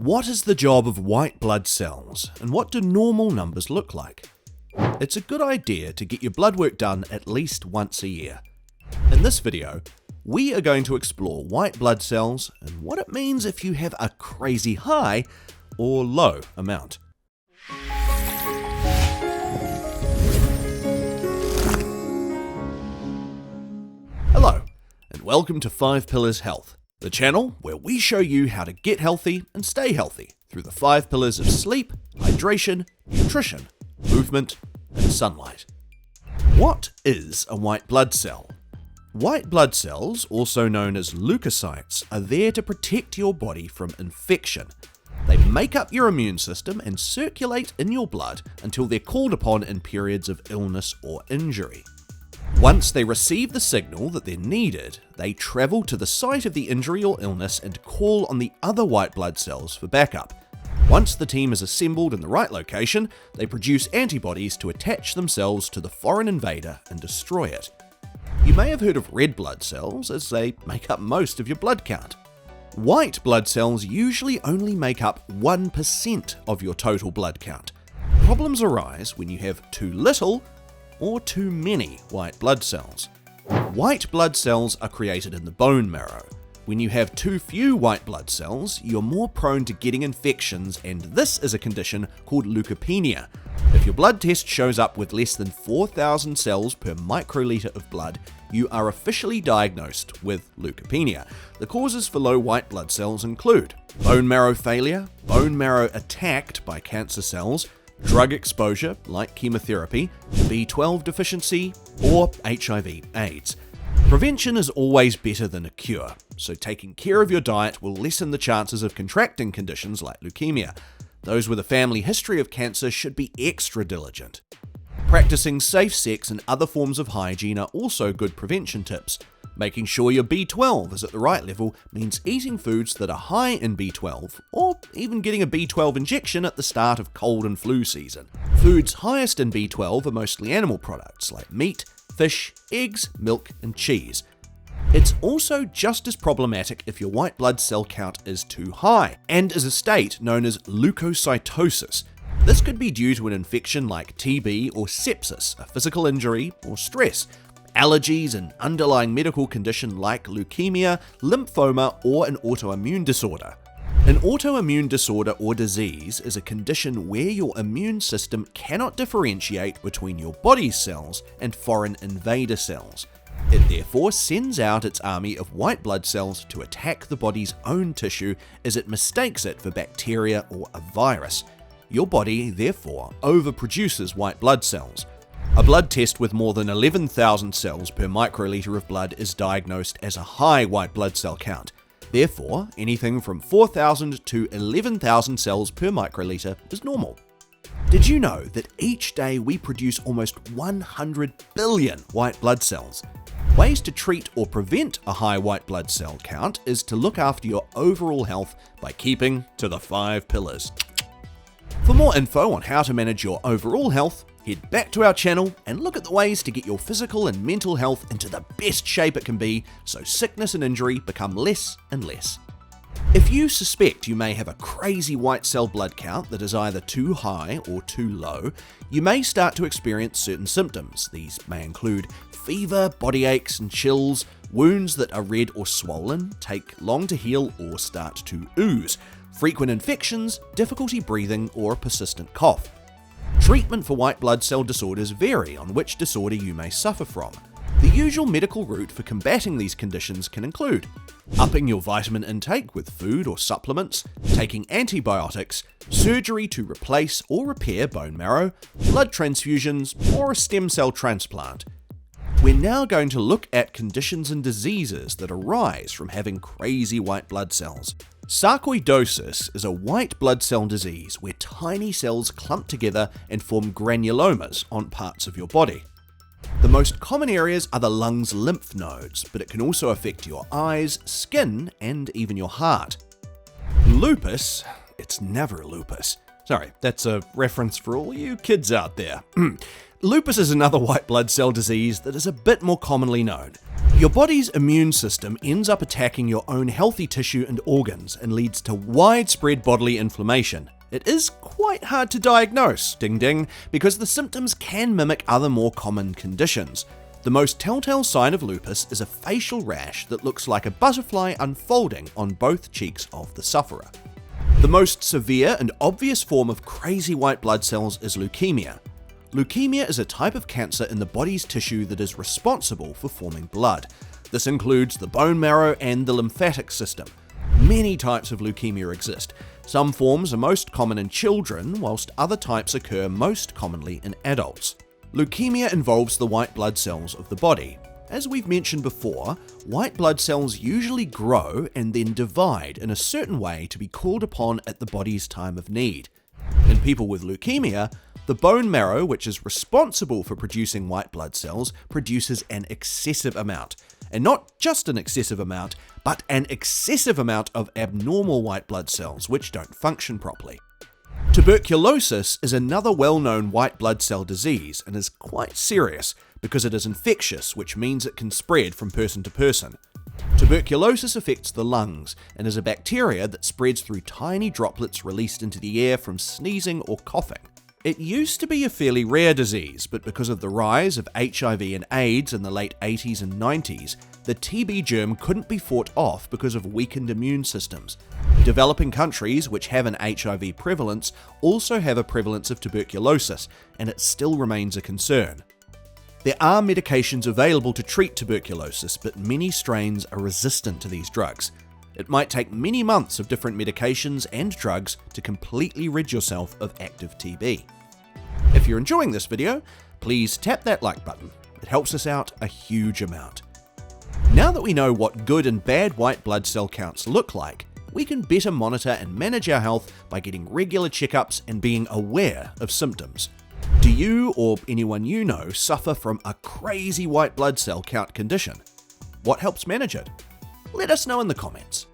What is the job of white blood cells, and what do normal numbers look like? It's a good idea to get your blood work done at least once a year. In this video, we are going to explore white blood cells and what it means if you have a crazy high or low amount. Hello, and welcome to 5 Pillars Health, the channel where we show you how to get healthy and stay healthy through the 5 pillars of sleep, hydration, nutrition, movement, and sunlight. What is a white blood cell? White blood cells, also known as leukocytes, are there to protect your body from infection. They make up your immune system and circulate in your blood until they're called upon in periods of illness or injury. Once they receive the signal that they're needed, they travel to the site of the injury or illness and call on the other white blood cells for backup. Once the team is assembled in the right location, they produce antibodies to attach themselves to the foreign invader and destroy it. You may have heard of red blood cells, as they make up most of your blood count. White blood cells usually only make up 1% of your total blood count. Problems arise when you have too little or too many white blood cells. White blood cells are created in the bone marrow. When you have too few white blood cells, you're more prone to getting infections, and this is a condition called leukopenia. If your blood test shows up with less than 4,000 cells per microliter of blood, you are officially diagnosed with leukopenia. The causes for low white blood cells include bone marrow failure, bone marrow attacked by cancer cells, drug exposure like chemotherapy, B12 deficiency, or HIV/AIDS. Prevention is always better than a cure, so taking care of your diet will lessen the chances of contracting conditions like leukemia. Those with a family history of cancer should be extra diligent. Practicing safe sex and other forms of hygiene are also good prevention tips. Making sure your B12 is at the right level means eating foods that are high in B12, or even getting a B12 injection at the start of cold and flu season. Foods highest in B12 are mostly animal products like meat, fish, eggs, milk, and cheese. It's also just as problematic if your white blood cell count is too high, and is a state known as leukocytosis. This could be due to an infection like TB or sepsis, a physical injury, or stress, allergies, an underlying medical condition like leukemia, lymphoma, or an autoimmune disorder. An autoimmune disorder or disease is a condition where your immune system cannot differentiate between your body's cells and foreign invader cells. It therefore sends out its army of white blood cells to attack the body's own tissue as it mistakes it for bacteria or a virus. Your body therefore overproduces white blood cells. A blood test with more than 11,000 cells per microliter of blood is diagnosed as a high white blood cell count. Therefore, anything from 4,000 to 11,000 cells per microliter is normal. Did you know that each day we produce almost 100 billion white blood cells? Ways to treat or prevent a high white blood cell count is to look after your overall health by keeping to the 5 pillars. For more info on how to manage your overall health, head back to our channel and look at the ways to get your physical and mental health into the best shape it can be so sickness and injury become less and less. If you suspect you may have a crazy white cell blood count that is either too high or too low, you may start to experience certain symptoms. These may include fever, body aches and chills, wounds that are red or swollen, take long to heal or start to ooze, frequent infections, difficulty breathing, or a persistent cough. Treatment for white blood cell disorders vary on which disorder you may suffer from. The usual medical route for combating these conditions can include upping your vitamin intake with food or supplements, taking antibiotics, surgery to replace or repair bone marrow, blood transfusions, or a stem cell transplant. We're now going to look at conditions and diseases that arise from having crazy white blood cells. Sarcoidosis is a white blood cell disease where tiny cells clump together and form granulomas on parts of your body. The most common areas are the lungs' lymph nodes, but it can also affect your eyes, skin, and even your heart. Lupus, it's never lupus. Sorry, that's a reference for all you kids out there. Lupus is another white blood cell disease that is a bit more commonly known. Your body's immune system ends up attacking your own healthy tissue and organs and leads to widespread bodily inflammation. It is quite hard to diagnose, ding ding, because the symptoms can mimic other more common conditions. The most telltale sign of lupus is a facial rash that looks like a butterfly unfolding on both cheeks of the sufferer. The most severe and obvious form of crazy white blood cells is leukemia. Leukemia is a type of cancer in the body's tissue that is responsible for forming blood. This includes the bone marrow and the lymphatic system. Many types of leukemia exist. Some forms are most common in children, whilst other types occur most commonly in adults. Leukemia involves the white blood cells of the body. As we've mentioned before, white blood cells usually grow and then divide in a certain way to be called upon at the body's time of need. In people with leukemia, the bone marrow, which is responsible for producing white blood cells, produces an excessive amount. And not just an excessive amount, but an excessive amount of abnormal white blood cells, which don't function properly. Tuberculosis is another well-known white blood cell disease and is quite serious because it is infectious, which means it can spread from person to person. Tuberculosis affects the lungs and is a bacteria that spreads through tiny droplets released into the air from sneezing or coughing. It used to be a fairly rare disease, but because of the rise of HIV and AIDS in the late 80s and 90s, the TB germ couldn't be fought off because of weakened immune systems. Developing countries which have an HIV prevalence also have a prevalence of tuberculosis, and it still remains a concern. There are medications available to treat tuberculosis, but many strains are resistant to these drugs. It might take many months of different medications and drugs to completely rid yourself of active TB. If you're enjoying this video, please tap that like button. It helps us out a huge amount. Now that we know what good and bad white blood cell counts look like, we can better monitor and manage our health by getting regular checkups and being aware of symptoms. Do you or anyone you know suffer from a crazy white blood cell count condition? What helps manage it? Let us know in the comments.